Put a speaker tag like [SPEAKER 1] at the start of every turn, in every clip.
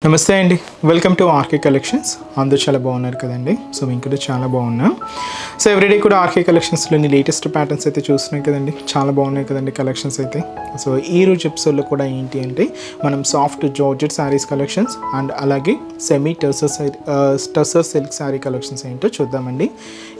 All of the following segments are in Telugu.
[SPEAKER 1] నమస్తే అండి, వెల్కమ్ టు ఆర్కే కలెక్షన్స్. అందరూ చాలా బాగున్నారు కదండి. సో మేము కూడా చాలా బాగున్నాం. సో ఎవ్రీడే కూడా ఆర్కే కలెక్షన్స్లోని లేటెస్ట్ ప్యాటర్న్స్ అయితే చూస్తున్నాయి కదండి. చాలా బాగున్నాయి కదండి కలెక్షన్స్ అయితే. సో ఈ రోజు ఎపిసోడ్లో కూడా ఏంటి అంటే మనం soft georgette saris collections and అలాగే semi tussar silk sari collections ఏంటో చూద్దామండి.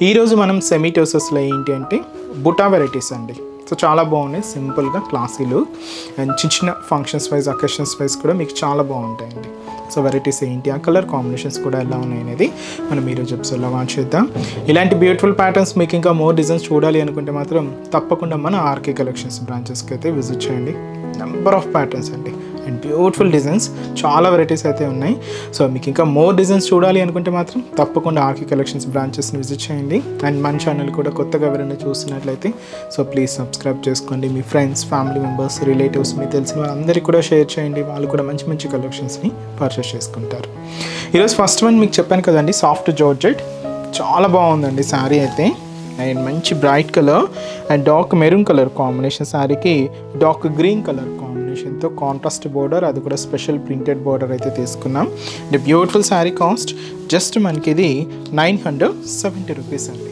[SPEAKER 1] ఈరోజు మనం సెమీ టర్సర్స్లో ఏంటి అంటే బుటా వెరైటీస్ అండి. సో చాలా బాగున్నాయి, సింపుల్గా క్లాసీ లుక్ అండ్ చిన్న చిన్న ఫంక్షన్స్ వైజ్ అకేషన్స్ వైజ్ కూడా మీకు చాలా బాగుంటాయండి. సో వెరైటీస్ ఏంటి, ఆ కలర్ కాంబినేషన్స్ కూడా ఎలా ఉన్నాయి అనేది మనం ఈరోజు ఎపిసోడ్లో వాచ్ చేద్దాం. ఇలాంటి బ్యూటిఫుల్ ప్యాటర్న్స్ మీకు ఇంకా మోర్ డిజైన్స్ చూడాలి అనుకుంటే మాత్రం తప్పకుండా మన ఆర్కే కలెక్షన్స్ బ్రాంచెస్కి అయితే విజిట్ చేయండి. నెంబర్ ఆఫ్ ప్యాటర్న్స్ అండి అండ్ బ్యూటిఫుల్ డిజైన్స్, చాలా వెరైటీస్ అయితే ఉన్నాయి. సో మీకు ఇంకా మోర్ డిజైన్స్ చూడాలి అనుకుంటే మాత్రం తప్పకుండా ఆర్కే కలెక్షన్స్ బ్రాంచెస్ని విజిట్ చేయండి. అండ్ మన ఛానల్ కూడా కొత్తగా ఎవరైనా చూస్తున్నట్లయితే సో ప్లీజ్ సబ్స్క్రైబ్ చేసుకోండి. మీ ఫ్రెండ్స్, ఫ్యామిలీ మెంబర్స్, రిలేటివ్స్, మీకు తెలిసిన వాళ్ళందరికీ కూడా షేర్ చేయండి. వాళ్ళు కూడా మంచి మంచి కలెక్షన్స్ని పర్చేస్ చేసుకుంటారు. ఈరోజు ఫస్ట్ వన్ మీకు చెప్పాను కదండి, సాఫ్ట్ జార్జెట్. చాలా బాగుందండి శారీ అయితే. అండ్ మంచి bright colour and dark maroon colour combination, శారీకి డార్క్ గ్రీన్ కలర్ కాంబినేషన్తో కాంట్రాస్ట్ బోర్డర్, అది కూడా స్పెషల్ ప్రింటెడ్ బోర్డర్ అయితే తీసుకున్నాం. The beautiful sari cost just మనకి ఇది 970 రూపీస్ అండి.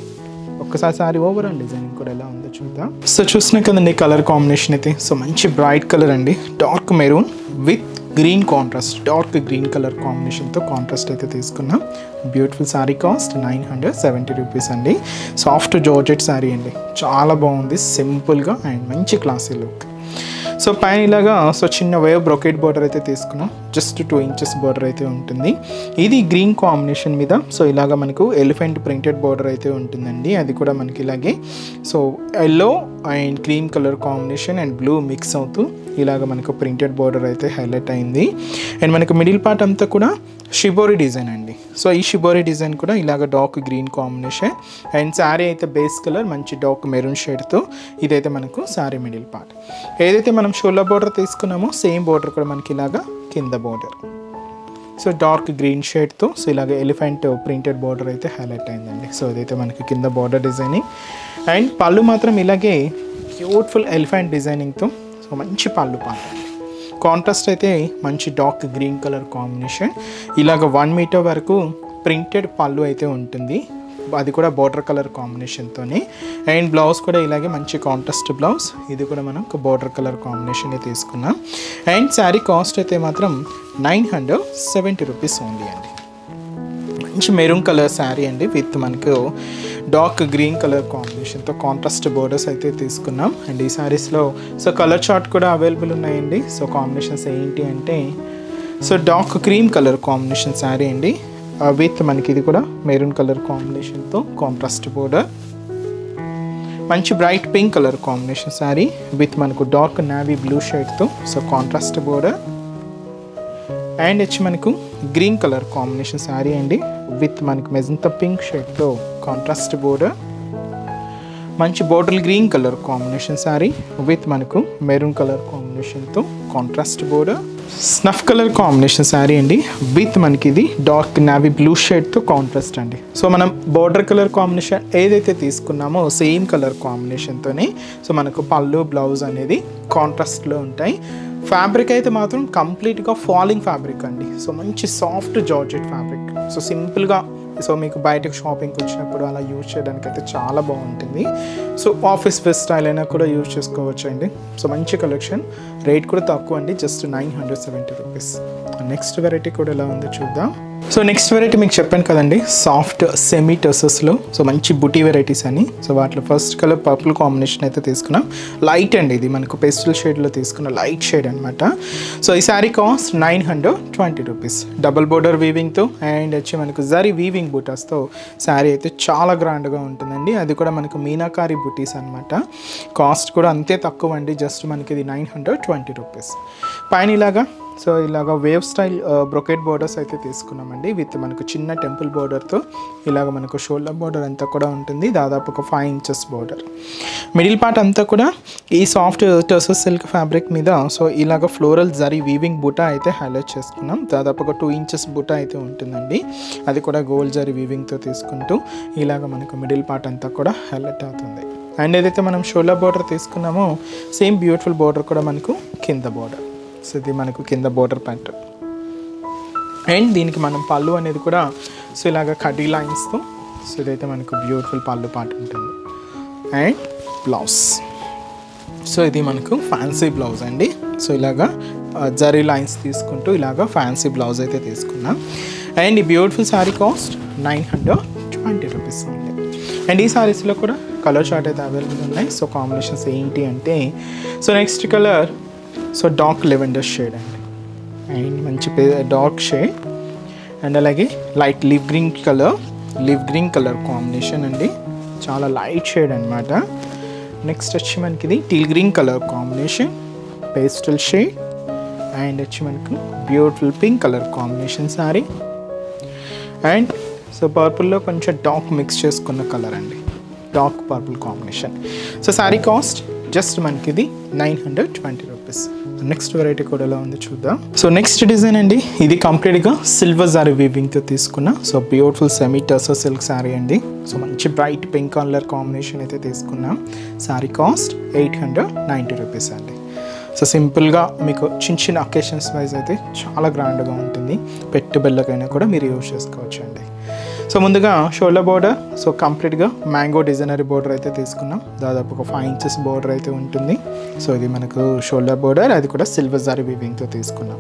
[SPEAKER 1] ఒక్కసారి శారీ ఓవరాల్ డిజైనింగ్ కూడా ఎలా ఉందో చూద్దాం. సో చూసినా కదండి కలర్ కాంబినేషన్ అయితే. సో మంచి బ్రైట్ కలర్ అండి, dark maroon with green contrast, dark green colour కాంబినేషన్తో కాంట్రాస్ట్ అయితే తీసుకున్నాం. బ్యూటిఫుల్ శారీ కాస్ట్ 970 రూపీస్ అండి. సాఫ్ట్ జార్జెట్ శారీ అండి, చాలా బాగుంది, సింపుల్గా అండ్ మంచి క్లాసీ లుక్. సో పైన ఇలాగా సో చిన్న వేవ్ బ్రొకెట్ బార్డర్ అయితే తీసుకున్నాం. జస్ట్ 2 ఇంచెస్ బార్డర్ అయితే ఉంటుంది. ఇది గ్రీన్ కాంబినేషన్ మీద సో ఇలాగ మనకు ఎలిఫెంట్ ప్రింటెడ్ బార్డర్ అయితే ఉంటుందండి. అది కూడా మనకి ఇలాగే so yellow and cream colour combination and blue mix అవుతూ ఇలాగ మనకు ప్రింటెడ్ బార్డర్ అయితే హైలైట్ అయింది. అండ్ మనకు మిడిల్ పార్ట్ అంతా కూడా షిబోరి డిజైన్ అండి. సో ఈ షిబోరి డిజైన్ కూడా ఇలాగ dark green combination and sari అయితే బేస్ కలర్ మంచి డార్క్ మెరూన్ షేడ్తో ఇదైతే మనకు శారీ మిడిల్ పార్ట్. ఏదైతే మనం షోల్డర్ బార్డర్ తీసుకున్నామో సేమ్ బార్డర్ కూడా మనకి ఇలాగా కింద బార్డర్ సో డార్క్ గ్రీన్ షేడ్తో సో ఇలాగ ఎలిఫెంట్ ప్రింటెడ్ బార్డర్ అయితే హైలైట్ అయిందండి. సో ఇదైతే మనకి కింద బార్డర్ డిజైనింగ్ అండ్ పళ్ళు మాత్రం ఇలాగే బ్యూటిఫుల్ ఎలిఫెంట్ డిజైనింగ్తో సో మంచి పళ్ళు పాట. కాంట్రాస్ట్ అయితే మంచి డార్క్ గ్రీన్ కలర్ కాంబినేషన్, ఇలాగ 1 మీటర్ వరకు ప్రింటెడ్ పళ్ళు అయితే ఉంటుంది. అది కూడా బార్డర్ కలర్ కాంబినేషన్తోనే. అండ్ బ్లౌజ్ కూడా ఇలాగే మంచి కాంట్రాస్ట్ బ్లౌజ్, ఇది కూడా మనం బార్డర్ కలర్ కాంబినేషన్ తీసుకున్నాం. అండ్ శారీ కాస్ట్ అయితే మాత్రం 970 రూపీస్ ఓన్లీ అండి. మంచి మెరూన్ కలర్ శారీ అండి విత్ మనకు డార్క్ గ్రీన్ కలర్ కాంబినేషన్తో కాంట్రాస్ట్ బోర్డర్స్ అయితే తీసుకున్నాం. అండ్ ఈ శారీస్లో సో కలర్ చార్ట్ కూడా అవైలబుల్ ఉన్నాయండి. సో కాంబినేషన్స్ ఏంటి అంటే so dark cream colour combination sari అండి విత్ మనకి ఇది కూడా మెరూన్ కలర్ కాంబినేషన్తో కాంట్రాస్ట్ బోర్డర్. మంచి bright pink colour combination sari with మనకు డార్క్ నావీ బ్లూ షేడ్తో సో కాంట్రాస్ట్ బోర్డర్. అండ్ వచ్చి మనకు గ్రీన్ కలర్ కాంబినేషన్ శారీ అండి విత్ మనకు మెజంతా పింక్ షేడ్తో కాంట్రాస్ట్ బోర్డర్. మంచి bottle green colour combination sari with మనకు మెరూన్ కలర్ కాంబినేషన్తో contrast border. Snuff colour combination sari అండి విత్ మనకి ఇది డార్క్ నావీ బ్లూ షేడ్తో కాంట్రాస్ట్ అండి. సో మనం బార్డర్ కలర్ కాంబినేషన్ ఏదైతే తీసుకున్నామో సేమ్ కలర్ కాంబినేషన్తోనే సో మనకు పళ్ళు బ్లౌజ్ అనేది కాంట్రాస్ట్లో ఉంటాయి. ఫ్యాబ్రిక్ అయితే మాత్రం కంప్లీట్గా ఫాలింగ్ ఫ్యాబ్రిక్ అండి. సో మంచి సాఫ్ట్ జార్జెట్ ఫ్యాబ్రిక్. సో సింపుల్గా సో మీకు బయటకు షాపింగ్కి వచ్చినప్పుడు అలా యూజ్ చేయడానికి అయితే చాలా బాగుంటుంది. సో ఆఫీస్ వేర్ స్టైల్ అయినా కూడా యూజ్ చేసుకోవచ్చు అండి. సో మంచి కలెక్షన్, రేట్ కూడా తక్కువ అండి, జస్ట్ 970 రూపీస్. నెక్స్ట్ వెరైటీ కూడా ఎలా ఉందో చూద్దాం. సో నెక్స్ట్ వెరైటీ మీకు చెప్పాను కదండి, సాఫ్ట్ సెమీ టర్సర్స్లో సో మంచి బుటీ వెరైటీస్ అని. సో వాటిలో ఫస్ట్ కలర్ పర్పుల్ కాంబినేషన్ అయితే తీసుకున్నాం. లైట్ అండి, ఇది మనకు పేస్టల్ షేడ్లో తీసుకున్న లైట్ షేడ్ అనమాట. సో ఈ sari cost 920 rupees. Double border వీవింగ్తో అండ్ వచ్చి మనకు జరీ వీవింగ్ బూటాస్తో శారీ అయితే చాలా గ్రాండ్గా ఉంటుందండి. అది కూడా మనకు మీనాకారి బుటీస్ అనమాట. కాస్ట్ కూడా అంతే తక్కువ అండి, జస్ట్ మనకి ఇది 920 రూపీస్. పైన ఇలాగా సో ఇలాగ వేవ్ స్టైల్ బ్రొకెట్ బోర్డర్స్ అయితే తీసుకున్నామండి విత్ మనకు చిన్న టెంపుల్ బోర్డర్తో ఇలాగ మనకు షోల్డర్ బోర్డర్ అంతా కూడా ఉంటుంది, దాదాపు ఒక 5 ఇంచెస్ బోర్డర్. మిడిల్ పార్ట్ అంతా కూడా ఈ సాఫ్ట్ టర్సర్ సిల్క్ ఫ్యాబ్రిక్ మీద సో ఇలాగ ఫ్లోరల్ జరీ వీవింగ్ బుటా అయితే హైలైట్ చేసుకున్నాం. దాదాపు ఒక 2 ఇంచెస్ బుటా అయితే ఉంటుందండి, అది కూడా గోల్డ్ జరీ వీవింగ్తో తీసుకుంటూ ఇలాగ మనకు మిడిల్ పార్ట్ అంతా కూడా హైలైట్ అవుతుంది. అండ్ ఏదైతే మనం షోల్డర్ బోర్డర్ తీసుకున్నామో సేమ్ బ్యూటిఫుల్ బోర్డర్ కూడా మనకు కింద బోర్డర్. సో ఇది మనకు కింద బోర్డర్ ప్యాటర్న్. అండ్ దీనికి మనం పళ్ళు అనేది కూడా సో ఇలాగ కడ్డీ లైన్స్తో సో ఇదైతే మనకు బ్యూటిఫుల్ పళ్ళు పాట ఉంటుంది. అండ్ బ్లౌజ్ సో ఇది మనకు ఫ్యాన్సీ బ్లౌజ్ అండి. సో ఇలాగా జరీ లైన్స్ తీసుకుంటూ ఇలాగ ఫ్యాన్సీ బ్లౌజ్ అయితే తీసుకున్నాం. అండ్ ఈ బ్యూటిఫుల్ శారీ కాస్ట్ 920 రూపీస్ ఉంది. అండ్ ఈ శారీస్లో కూడా కలర్ చార్ట్ అయితే అవైలబుల్ ఉన్నాయి. సో కాంబినేషన్స్ ఏంటి అంటే so next colour so dark lavender shade అండి. అండ్ మంచి డార్క్ షేడ్ అండ్ అలాగే light olive green colour combination అండి. చాలా లైట్ షేడ్ అనమాట. నెక్స్ట్ వచ్చి మనకి ఇది teal green colour combination, pastel shade and వచ్చి మనకు beautiful pink colour combination sari. And so పర్పుల్లో కొంచెం డార్క్ మిక్స్ చేసుకున్న కలర్ అండి, dark purple combination. So sari cost just మనకి ఇది 920 రూపీస్. నెక్స్ట్ వెరైటీ కూడా ఎలా ఉంది చూద్దాం. సో నెక్స్ట్ డిజైన్ అండి, ఇది కంప్లీట్గా సిల్వర్ శారీ వీవింగ్తో తీసుకున్న so beautiful semi tussar silk sari అండి. సో మంచి బ్రైట్ పింక్ కలర్ కాంబినేషన్ అయితే తీసుకున్నాం. శారీ కాస్ట్ 890 రూపీస్ అండి. సో సింపుల్గా మీకు చిన్న చిన్న అకేషన్స్ వైజ్ అయితే చాలా గ్రాండ్గా ఉంటుంది. పెట్టుబడులకైనా కూడా మీరు యూజ్ చేసుకోవచ్చు అండి. సో ముందుగా షోల్డర్ బోర్డర్ సో కంప్లీట్గా మ్యాంగో డిజైనరీ బోర్డర్ అయితే తీసుకున్నాం. దాదాపు ఒక 5 ఇంచెస్ బోర్డర్ అయితే ఉంటుంది. సో ఇది మనకు షోల్డర్ బోర్డర్, అది కూడా సిల్వర్ జారీ వీవింగ్తో తీసుకున్నాం.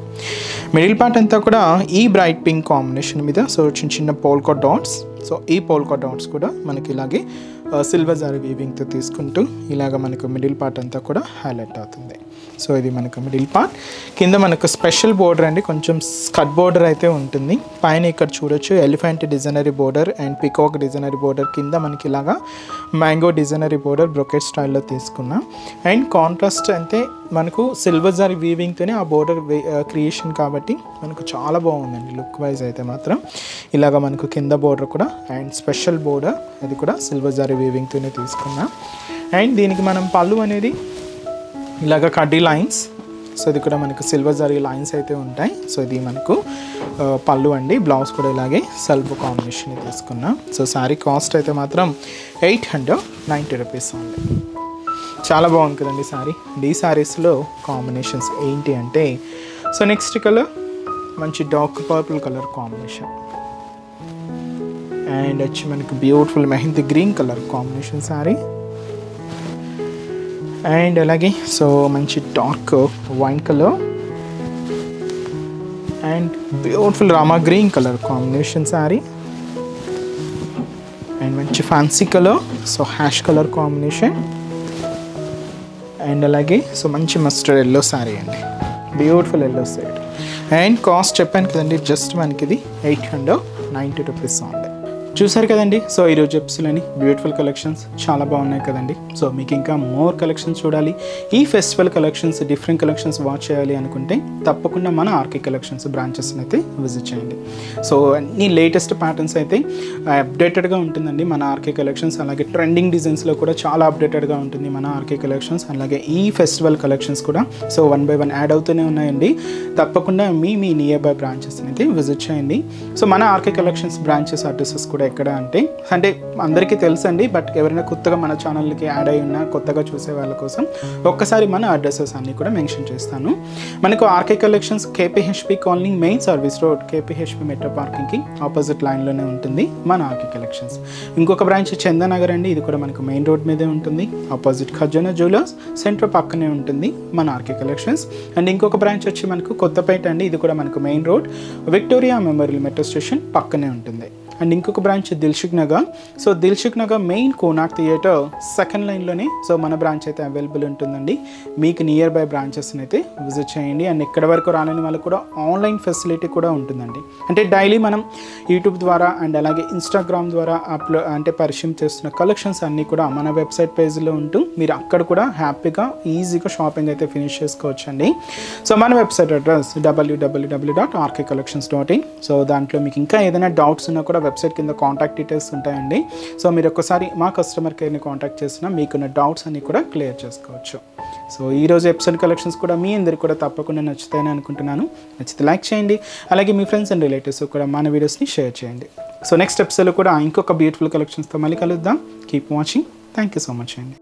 [SPEAKER 1] మిడిల్ పార్ట్ అంతా కూడా ఈ బ్రైట్ పింక్ కాంబినేషన్ మీద సో చిన్న చిన్న పోల్కా డాట్స్. సో ఈ పోల్కా డాట్స్ కూడా మనకి ఇలాగే సిల్వర్ జారీ వీవింగ్తో తీసుకుంటూ ఇలాగ మనకు మిడిల్ పార్ట్ అంతా కూడా హైలైట్ అవుతుంది. సో ఇది మనకు మిడిల్ పార్ట్. కింద మనకు స్పెషల్ బోర్డర్ అండి, కొంచెం స్కట్ బోర్డర్ అయితే ఉంటుంది. పైన ఇక్కడ చూడొచ్చు elephant designery border and peacock designery border, కింద మనకి ఇలాగా మ్యాంగో డిజైనరీ బోర్డర్ బ్రొకెట్ స్టైల్లో తీసుకున్నాం. అండ్ కాంట్రాస్ట్ అంటే మనకు సిల్వర్ జారీ వీవింగ్తోనే ఆ బోర్డర్ క్రియేషన్ కాబట్టి మనకు చాలా బాగుందండి లుక్ వైజ్ అయితే మాత్రం. ఇలాగ మనకు కింద బోర్డర్ కూడా అండ్ స్పెషల్ బోర్డర్ అది కూడా సిల్వర్ జారీ వీవింగ్తోనే తీసుకున్నాం. అండ్ దీనికి మనం పళ్ళు అనేది ఇలాగ కడ్డీ లైన్స్. సో ఇది కూడా మనకు సిల్వర్ జారీ లైన్స్ అయితే ఉంటాయి. సో ఇది మనకు పళ్ళు అండి. బ్లౌజ్ కూడా ఇలాగే సెల్ఫ్ కాంబినేషన్ తీసుకున్నాం. సో శారీ కాస్ట్ అయితే మాత్రం 890 రూపీస్ ఉంది. చాలా బాగుంది కదండి శారీ. ఈ శారీస్లో కాంబినేషన్స్ ఏంటి అంటే సో నెక్స్ట్ కలర్ మంచి dark purple colour combination and వచ్చి మనకి beautiful mehndi green colour combination sari. And అలాగే సో మంచి dark wine colour and beautiful Rama green colour combination sari. And మంచి fancy colour so ash colour combination. And అలాగే సో మంచి మస్టర్డ్ ఎల్లో శారీ అండి, beautiful yellow shade. And cost చెప్పాను కదండి, జస్ట్ మనకి ఇది 890 రూపీస్ ఉంది. చూసారు కదండి. సో ఈరోజు ఎపిసోడ్లోని బ్యూటిఫుల్ కలెక్షన్స్ చాలా బాగున్నాయి కదండి. సో మీకు ఇంకా మోర్ కలెక్షన్స్ చూడాలి, ఈ festival collections different collections watch చేయాలి అనుకుంటే తప్పకుండా మన ఆర్కే కలెక్షన్స్ బ్రాంచెస్ని అయితే విజిట్ చేయండి. సో అన్ని లేటెస్ట్ ప్యాటర్న్స్ అయితే అప్డేటెడ్గా ఉంటుందండి మన ఆర్కే కలెక్షన్స్. అలాగే ట్రెండింగ్ డిజైన్స్లో కూడా చాలా అప్డేటెడ్గా ఉంటుంది మన ఆర్కే కలెక్షన్స్. అలాగే ఈ ఫెస్టివల్ కలెక్షన్స్ కూడా సో 1 by 1 యాడ్ అవుతూనే ఉన్నాయండి. తప్పకుండా మీ నియర్ బై బ్రాంచెస్ని అయితే విజిట్ చేయండి. సో మన ఆర్కే కలెక్షన్స్ బ్రాంచెస్ అడ్రసెస్ కూడా ఎక్కడ అంటే అందరికీ తెలుసండి, బట్ ఎవరైనా కొత్తగా మన ఛానల్కి యాడ్ అయి ఉన్న కొత్తగా చూసే వాళ్ళ కోసం ఒక్కసారి మన అడ్రసెస్ అన్నీ కూడా మెన్షన్ చేస్తాను. మనకు RK collections KPHB colony main service road KPHB metro పార్కింగ్కి ఆపోజిట్ లైన్లోనే ఉంటుంది మన ఆర్కే కలెక్షన్స్. ఇంకొక బ్రాంచ్ చందానగర్ అండి, ఇది కూడా మనకు మెయిన్ రోడ్ మీదే ఉంటుంది. ఆపోజిట్ ఖజానా జ్యువెలర్స్ సెంటర్ పక్కనే ఉంటుంది మన ఆర్కే కలెక్షన్స్. అండ్ ఇంకొక బ్రాంచ్ వచ్చి మనకు కొత్తపేట అండి, ఇది కూడా మనకు main road Victoria Memorial metro station పక్కనే ఉంటుంది. అండ్ ఇంకొక branch Dilsukhnagar. So Dilsukhnagar main Konark theatre second లైన్లోనే సో మన బ్రాంచ్ అయితే అవైలబుల్ ఉంటుందండి. మీకు నియర్ బై బ్రాంచెస్ని అయితే విజిట్ చేయండి. అండ్ ఎక్కడి వరకు రాలేని వాళ్ళకి కూడా ఆన్లైన్ ఫెసిలిటీ కూడా ఉంటుందండి. అంటే డైలీ మనం యూట్యూబ్ ద్వారా అండ్ అలాగే ఇన్స్టాగ్రామ్ ద్వారా పరిచయం చేస్తున్న కలెక్షన్స్ అన్నీ కూడా మన వెబ్సైట్ పేజ్లో ఉంటూ మీరు అక్కడ కూడా హ్యాపీగా ఈజీగా షాపింగ్ అయితే ఫినిష్ చేసుకోవచ్చు అండి. సో మన వెబ్సైట్ అడ్రస్ www.rkcollections.in. సో దాంట్లో మీకు ఇంకా ఏదైనా డౌట్స్ ఉన్నా కూడా వెబ్సైట్ కింద కాంటాక్ట్ డీటెయిల్స్ ఉంటాయండి. సో మీరు ఒక్కసారి మా కస్టమర్ కేర్ని కాంటాక్ట్ చేసినా మీకున్న డౌట్స్ అన్ని కూడా క్లియర్ చేసుకోవచ్చు. సో ఈరోజు ఎపిసోడ్ కలెక్షన్స్ కూడా మీ అందరికి కూడా తప్పకుండా నచ్చుతాయని అనుకుంటున్నాను. నచ్చితే లైక్ చేయండి, అలాగే మీ ఫ్రెండ్స్ అండ్ రిలేటివ్స్ కూడా మన వీడియోస్ని షేర్ చేయండి. సో నెక్స్ట్ ఎపిసోడ్లో కూడా ఇంకొక బ్యూటిఫుల్ కలెక్షన్స్తో మళ్ళీ కలుద్దాం. Keep watching. Thank you so much అండి.